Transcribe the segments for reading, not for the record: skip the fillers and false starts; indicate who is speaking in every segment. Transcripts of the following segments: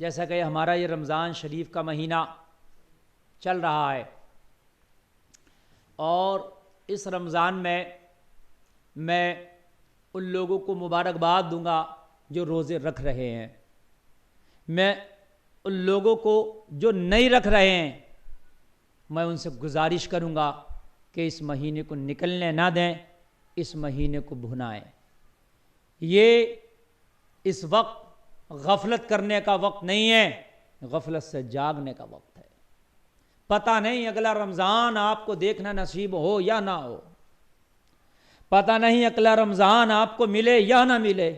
Speaker 1: جیسا کہ ہمارا یہ رمضان شریف کا مہینہ چل رہا ہے، اور اس رمضان میں ان لوگوں کو مبارکباد دوں گا جو روزے رکھ رہے ہیں. میں ان لوگوں کو جو نہیں رکھ رہے ہیں، میں ان سے گزارش کروں گا کہ اس مہینے کو نکلنے نہ دیں، اس مہینے کو بھنائیں. یہ اس وقت غفلت کرنے کا وقت نہیں ہے، غفلت سے جاگنے کا وقت ہے. پتہ نہیں اگلا رمضان آپ کو دیکھنا نصیب ہو یا نہ ہو، پتہ نہیں اگلا رمضان آپ کو ملے یا نہ ملے.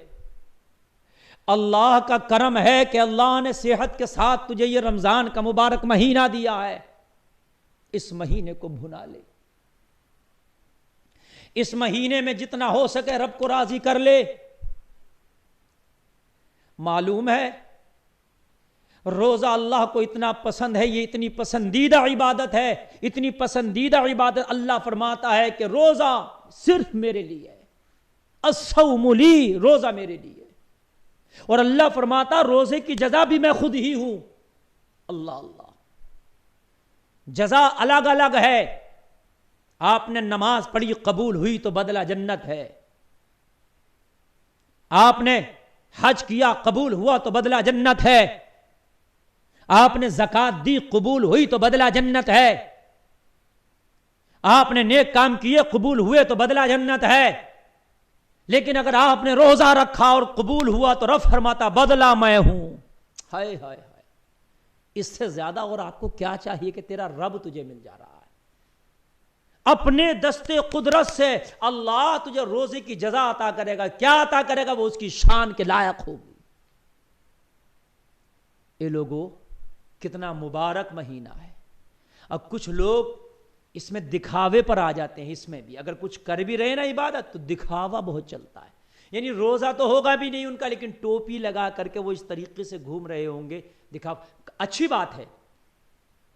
Speaker 1: اللہ کا کرم ہے کہ اللہ نے صحت کے ساتھ تجھے یہ رمضان کا مبارک مہینہ دیا ہے. اس مہینے کو بھنا لے، اس مہینے میں جتنا ہو سکے رب کو راضی کر لے. معلوم ہے روزہ اللہ کو اتنا پسند ہے، یہ اتنی پسندیدہ عبادت ہے، اتنی پسندیدہ عبادت. اللہ فرماتا ہے کہ روزہ صرف میرے لیے ہے، الصوم لی، روزہ میرے لیے. اور اللہ فرماتا روزے کی جزا بھی میں خود ہی ہوں. اللہ اللہ، جزا الگ الگ ہے. آپ نے نماز پڑھی قبول ہوئی تو بدلہ جنت ہے، آپ نے حج کیا قبول ہوا تو بدلہ جنت ہے، آپ نے زکوٰۃ دی قبول ہوئی تو بدلہ جنت ہے، آپ نے نیک کام کیے قبول ہوئے تو بدلہ جنت ہے. لیکن اگر آپ نے روزہ رکھا اور قبول ہوا تو رب فرماتا بدلہ میں ہوں. ہائے ہائے ہائے، اس سے زیادہ اور آپ کو کیا چاہیے کہ تیرا رب تجھے مل جا رہا ہے. اپنے دستے قدرت سے اللہ تجھے روزے کی جزا عطا کرے گا. کیا عطا کرے گا؟ وہ اس کی شان کے لائق ہوگی. اے لوگوں، کتنا مبارک مہینہ ہے. اب کچھ لوگ اس میں دکھاوے پر آ جاتے ہیں. اس میں بھی اگر کچھ کر بھی رہے نا عبادت تو دکھاوا بہت چلتا ہے. یعنی روزہ تو ہوگا بھی نہیں ان کا، لیکن ٹوپی لگا کر کے وہ اس طریقے سے گھوم رہے ہوں گے. دکھاوا اچھی بات ہے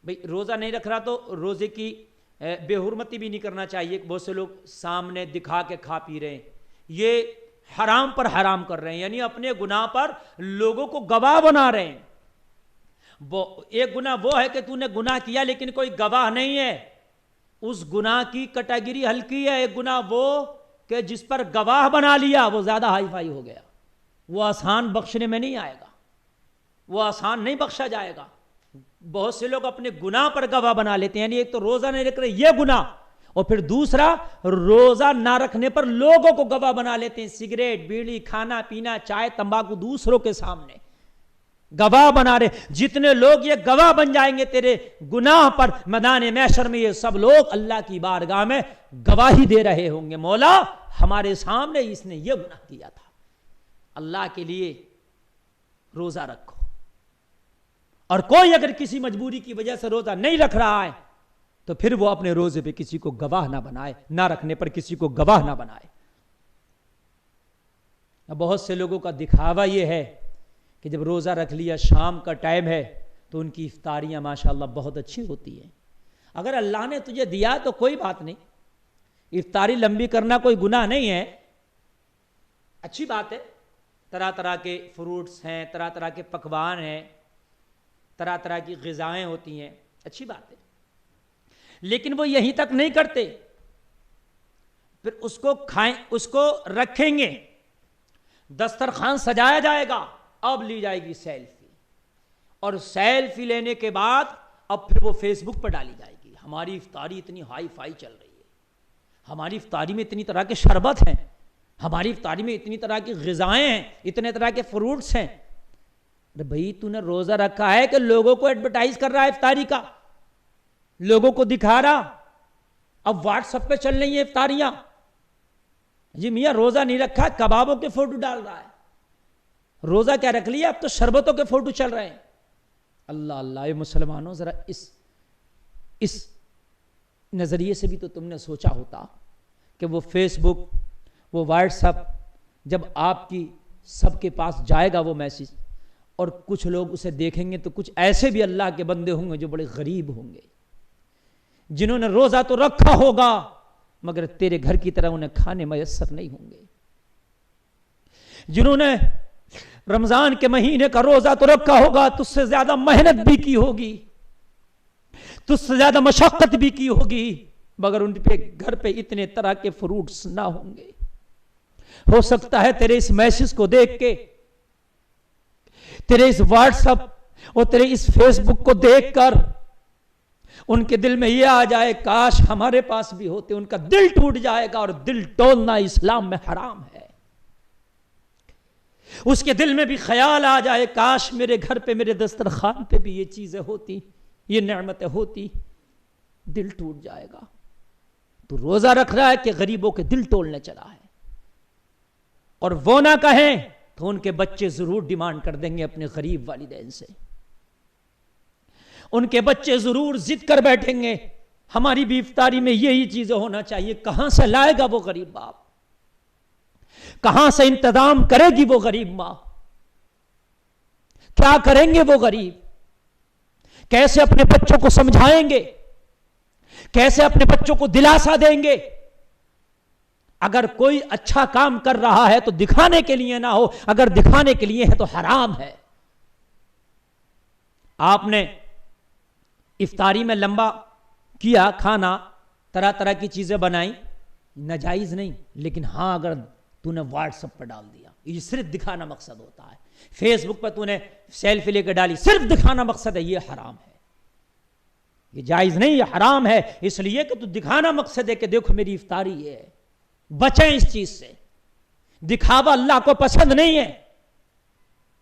Speaker 1: بھئی، روزہ نہیں رکھ رہا تو روزے کی بے حرمتی بھی نہیں کرنا چاہیے. بہت سے لوگ سامنے دکھا کے کھا پی رہے ہیں، یہ حرام پر حرام کر رہے ہیں، یعنی اپنے گناہ پر لوگوں کو گواہ بنا رہے ہیں. ایک گناہ وہ ہے کہ تو نے گناہ کیا لیکن کوئی گواہ نہیں ہے، اس گناہ کی کیٹیگری ہلکی ہے. ایک گناہ وہ کہ جس پر گواہ بنا لیا، وہ زیادہ ہائی فائی ہو گیا، وہ آسان بخشنے میں نہیں آئے گا، وہ آسان نہیں بخشا جائے گا. بہت سے لوگ اپنے گناہ پر گواہ بنا لیتے ہیں، یعنی ایک تو روزہ نہیں رکھ رہے یہ گناہ، اور پھر دوسرا روزہ نہ رکھنے پر لوگوں کو گواہ بنا لیتے ہیں. سگریٹ، بیڑی، کھانا پینا، چائے، تمباکو دوسروں کے سامنے گواہ بنا رہے. جتنے لوگ یہ گواہ بن جائیں گے تیرے گناہ پر میدان محشر میں، یہ سب لوگ اللہ کی بارگاہ میں گواہی دے رہے ہوں گے، مولا ہمارے سامنے اس نے یہ گناہ کیا تھا. اللہ کے لیے روزہ رکھو. اور کوئی اگر کسی مجبوری کی وجہ سے روزہ نہیں رکھ رہا ہے تو پھر وہ اپنے روزے پہ کسی کو گواہ نہ بنائے، نہ رکھنے پر کسی کو گواہ نہ بنائے. بہت سے لوگوں کا دکھاوا یہ ہے کہ جب روزہ رکھ لیا، شام کا ٹائم ہے تو ان کی افطاریاں ماشاءاللہ بہت اچھی ہوتی ہیں. اگر اللہ نے تجھے دیا تو کوئی بات نہیں، افطاری لمبی کرنا کوئی گناہ نہیں ہے، اچھی بات ہے. طرح طرح کے فروٹس ہیں، طرح طرح کے پکوان ہیں، طرح طرح کی غذائیں ہوتی ہیں، اچھی بات ہے. لیکن وہ یہیں تک نہیں کرتے، پھر اس کو کھائیں، اس کو رکھیں گے، دسترخوان سجایا جائے گا، اب لی جائے گی سیلفی، اور سیلفی لینے کے بعد اب پھر وہ فیس بک پر ڈالی جائے گی. ہماری افطاری اتنی ہائی فائی چل رہی ہے، ہماری افطاری میں اتنی طرح کے شربت ہیں، ہماری افطاری میں اتنی طرح کی غذائیں ہیں، اتنے طرح کے فروٹس ہیں. بھئی تو نے روزہ رکھا ہے کہ لوگوں کو ایڈورٹائز کر رہا ہے افطاری کا، لوگوں کو دکھا رہا. اب واٹس ایپ پہ چل رہی ہیں افطاریاں، جی میاں روزہ نہیں رکھا، کبابوں کے فوٹو ڈال رہا ہے. روزہ کیا رکھ لیا، اب تو شربتوں کے فوٹو چل رہے ہیں. اللہ اللہ، اے مسلمانوں ذرا اس نظریے سے بھی تو تم نے سوچا ہوتا کہ وہ فیس بک، وہ واٹس ایپ، جب آپ کی سب کے پاس جائے گا وہ میسیج، اور کچھ لوگ اسے دیکھیں گے تو کچھ ایسے بھی اللہ کے بندے ہوں گے جو بڑے غریب ہوں گے، جنہوں نے روزہ تو رکھا ہوگا مگر تیرے گھر کی طرح انہیں کھانے میسر نہیں ہوں گے، جنہوں نے رمضان کے مہینے کا روزہ تو رکھا ہوگا، تجھ سے زیادہ محنت بھی کی ہوگی، تجھ سے زیادہ مشقت بھی کی ہوگی، مگر ان پہ گھر پہ اتنے طرح کے فروٹس نہ ہوں گے۔ ہو سکتا ہے تیرے اس میسج کو دیکھ کے، تیرے اس واٹس ایپ اور تیرے اس فیس بک کو دیکھ کر ان کے دل میں یہ آ جائے کاش ہمارے پاس بھی ہوتے، ان کا دل ٹوٹ جائے گا، اور دل ٹولنا اسلام میں حرام ہے۔ اس کے دل میں بھی خیال آ جائے کاش میرے گھر پہ، میرے دسترخوان پہ بھی یہ چیزیں ہوتی، یہ نعمتیں ہوتی، دل ٹوٹ جائے گا۔ تو روزہ رکھ رہا ہے کہ غریبوں کے دل ٹولنے چلا ہے، اور وہ نہ کہیں تو ان کے بچے ضرور ڈیمانڈ کر دیں گے اپنے غریب والدین سے، ان کے بچے ضرور ضد کر بیٹھیں گے ہماری بھی افطاری میں یہی چیزیں ہونا چاہیے۔ کہاں سے لائے گا وہ غریب باپ؟ کہاں سے انتظام کرے گی وہ غریب ماں؟ کیا کریں گے وہ غریب؟ کیسے اپنے بچوں کو سمجھائیں گے؟ کیسے اپنے بچوں کو دلاسا دیں گے؟ اگر کوئی اچھا کام کر رہا ہے تو دکھانے کے لیے نہ ہو، اگر دکھانے کے لیے ہے تو حرام ہے۔ آپ نے افطاری میں لمبا کیا کھانا، طرح طرح کی چیزیں بنائی، ناجائز نہیں، لیکن ہاں اگر تو نے واٹس ایپ پر ڈال دیا، یہ صرف دکھانا مقصد ہوتا ہے، فیس بک پر تو نے سیلفی لے کے ڈالی، صرف دکھانا مقصد ہے، یہ حرام ہے، یہ جائز نہیں، یہ حرام ہے، اس لیے کہ تو دکھانا مقصد ہے کہ دیکھو میری افطاری یہ ہے۔ بچیں اس چیز سے، دکھاوا اللہ کو پسند نہیں ہے،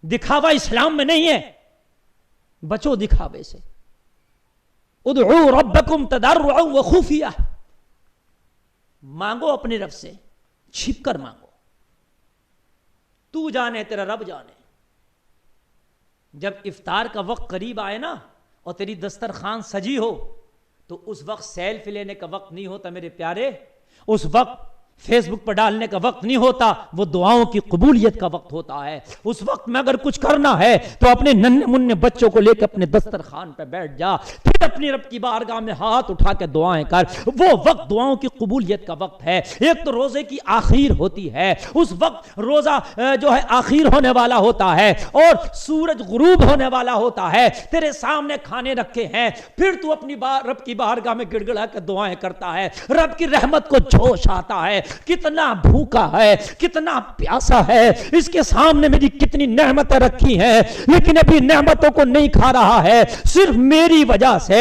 Speaker 1: دکھاوا اسلام میں نہیں ہے، بچو دکھاوے سے۔ ادعوا ربکم تضرعا وخفیہ، مانگو اپنے رب سے چھپ کر مانگو، تو جانے تیرا رب جانے۔ جب افطار کا وقت قریب آئے نا اور تیری دسترخوان سجی ہو تو اس وقت سیلفی لینے کا وقت نہیں ہوتا میرے پیارے، اس وقت فیس بک پر ڈالنے کا وقت نہیں ہوتا، وہ دعاؤں کی قبولیت کا وقت ہوتا ہے۔ اس وقت میں اگر کچھ کرنا ہے تو اپنے ننھے منھے بچوں کو لے کے اپنے دسترخوان پہ بیٹھ جا، پھر اپنی رب کی بارگاہ میں ہاتھ اٹھا کے دعائیں کر۔ وہ وقت دعاؤں کی قبولیت کا وقت ہے۔ ایک تو روزے کی آخر ہوتی ہے، اس وقت روزہ جو ہے آخر ہونے والا ہوتا ہے اور سورج غروب ہونے والا ہوتا ہے، تیرے سامنے کھانے رکھے ہیں، پھر تو اپنی رب کی بارگاہ میں گڑ گڑا کے دعائیں کرتا ہے، رب کی رحمت کو جوش آتا ہے، کتنا بھوکا ہے، کتنا پیاسا ہے، اس کے سامنے میری کتنی نعمتیں رکھی ہیں لیکن ابھی نعمتوں کو نہیں کھا رہا ہے، صرف میری وجہ سے۔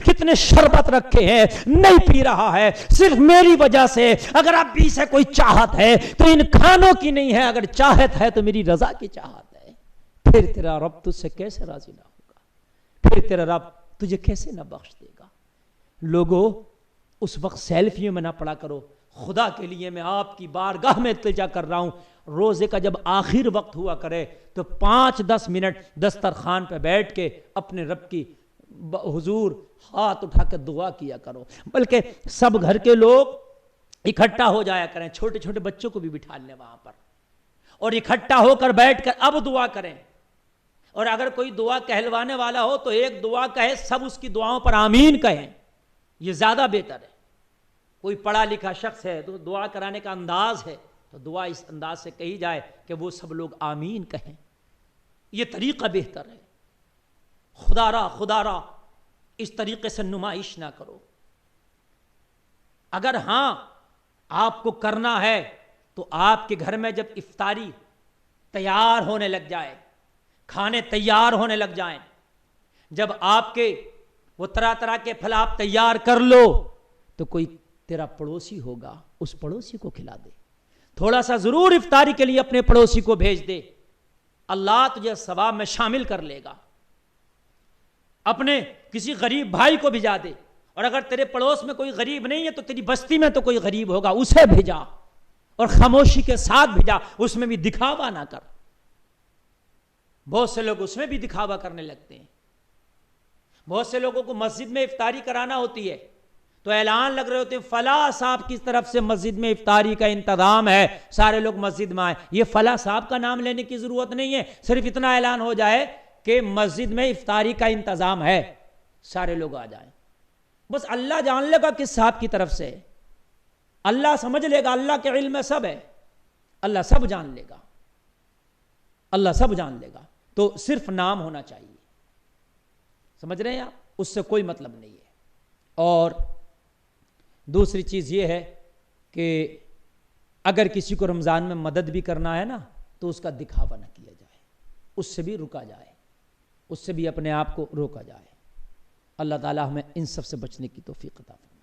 Speaker 1: کتنے شربت رکھے ہیں نہیں پی رہا ہے، صرف میری وجہ سے۔ اگر اب بھی سے کوئی چاہت ہے تو ان کھانوں کی نہیں ہے، اگر چاہت ہے تو میری رضا کی چاہت ہے۔ پھر تیرا رب تجھ سے کیسے راضی نہ ہوگا؟ پھر تیرا رب تجھے کیسے نہ بخش دے گا؟ لوگوں اس وقت سیلفیوں میں نہ پڑا کرو، خدا کے لیے میں آپ کی بارگاہ میں التجا کر رہا ہوں، روزے کا جب آخر وقت ہوا کرے تو 5-10 منٹ دسترخوان پہ بیٹھ کے اپنے رب کی حضور ہاتھ اٹھا کے دعا کیا کرو، بلکہ سب گھر کے لوگ اکٹھا ہو جایا کریں، چھوٹے چھوٹے بچوں کو بھی بٹھا لیں وہاں پر، اور اکٹھا ہو کر بیٹھ کر اب دعا کریں۔ اور اگر کوئی دعا کہلوانے والا ہو تو ایک دعا کہے، سب اس کی دعاؤں پر آمین کہیں، یہ زیادہ بہتر ہے۔ کوئی پڑھا لکھا شخص ہے تو دعا کرانے کا انداز ہے تو دعا اس انداز سے کہی جائے کہ وہ سب لوگ آمین کہیں، یہ طریقہ بہتر ہے۔ خدا را اس طریقے سے نمائش نہ کرو۔ اگر ہاں آپ کو کرنا ہے تو آپ کے گھر میں جب افطاری تیار ہونے لگ جائے، کھانے تیار ہونے لگ جائیں، جب آپ کے وہ طرح طرح کے پھل آپ تیار کر لو تو کوئی تیرا پڑوسی ہوگا، اس پڑوسی کو کھلا دے، تھوڑا سا ضرور افطاری کے لیے اپنے پڑوسی کو بھیج دے، اللہ تجھے ثواب میں شامل کر لے گا۔ اپنے کسی غریب بھائی کو بھیجا دے، اور اگر تیرے پڑوس میں کوئی غریب نہیں ہے تو تیری بستی میں تو کوئی غریب ہوگا، اسے بھیجا، اور خاموشی کے ساتھ بھیجا، اس میں بھی دکھاوا نہ کر۔ بہت سے لوگ اس میں بھی دکھاوا کرنے لگتے ہیں۔ بہت سے لوگوں کو مسجد میں افطاری کرانا ہوتی ہے تو اعلان لگ رہے ہوتے ہیں فلاں صاحب کی طرف سے مسجد میں افطاری کا انتظام ہے، سارے لوگ مسجد میں آئیں۔ یہ فلاں صاحب کا نام لینے کی ضرورت نہیں ہے، صرف اتنا اعلان ہو جائے کہ مسجد میں افطاری کا انتظام ہے، سارے لوگ آ جائیں۔ بس اللہ جان لے گا کس صاحب کی طرف سے، اللہ سمجھ لے گا، اللہ کے علم میں سب ہے، اللہ سب جان لے گا۔ اللہ سب جان لے گا. تو صرف نام ہونا چاہیے. سمجھ رہے ہیں آپ؟ اس سے کوئی مطلب نہیں ہے. اور دوسری چیز یہ ہے کہ اگر کسی کو رمضان میں مدد بھی کرنا ہے نا تو اس کا دکھاوا نہ کیا جائے, اس سے بھی رکا جائے, اس سے بھی اپنے آپ کو روکا جائے. اللہ تعالیٰ ہمیں ان سب سے بچنے کی توفیق عطا فرمائے.